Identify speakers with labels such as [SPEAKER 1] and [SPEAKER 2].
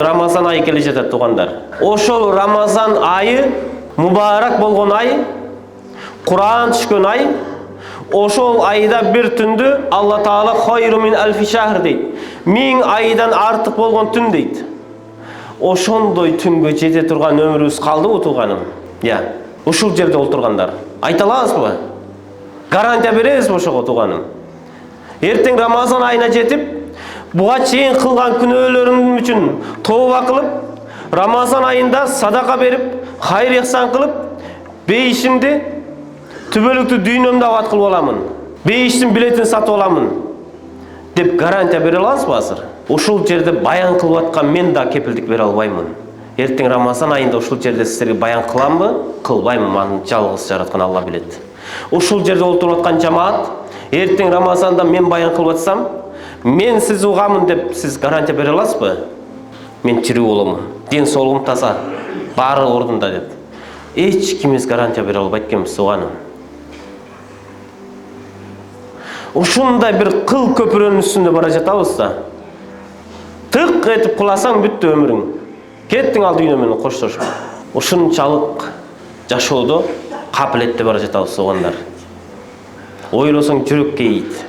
[SPEAKER 1] Рамазан айы келе жатат тугандар. Ошол Рамазан айы мубарак болгон ай, Куран түшкөн ай. Ошол айда бир түндү Алла Таала хайру мин алфи шахр дейт. 1000 айдан артык болгон түн дейт. Ошондой түнгө жете турган өмүрүбүз калдыбы туганым? Ушул жерде олтургандар. Айта аласызбы? Гарантия бересизби ошого туганым? Эртең Рамазан айына жетип, буга чейин кылган күнөөлөрүм үчүн тооба кылып, Рамазан айында садака берип, хайыр ихсан кылып, бейишимди түбөлүктүү дүйнөмдө абад кылып аламын. Бейиштин билетин сатып аламын деп гарантия бере аласызбы азыр? Ушул жерде баян кылып аткан мен да кепилдик бере албаймын. Эртең Рамазан айында ушул жерде силерге баян кыламбы, кылбаймын, аны жалгыз жараткан Алла билет. Ушул жерде олтуруп аткан жамаат, эртең Рамазанда мен баян кылып атсам, мен сиз угамын деп сиз гарантия бере аласызбы? Мен тирүү боломун, ден соолугум таза, баары ордунда деп. Эч кимиз гарантия бере албайт экенбиз уганым. Ушундай бир кыл көпүрөнүн үстүндө бара жатабыз да. Тык этип куласаң бүттү өмүрүң. Кеттиң ал дүйнө менен коштошуп. Ушунчалык жашоодо капилетте бара жатабыз угандар. Ойлосоң жүрөк кейийт.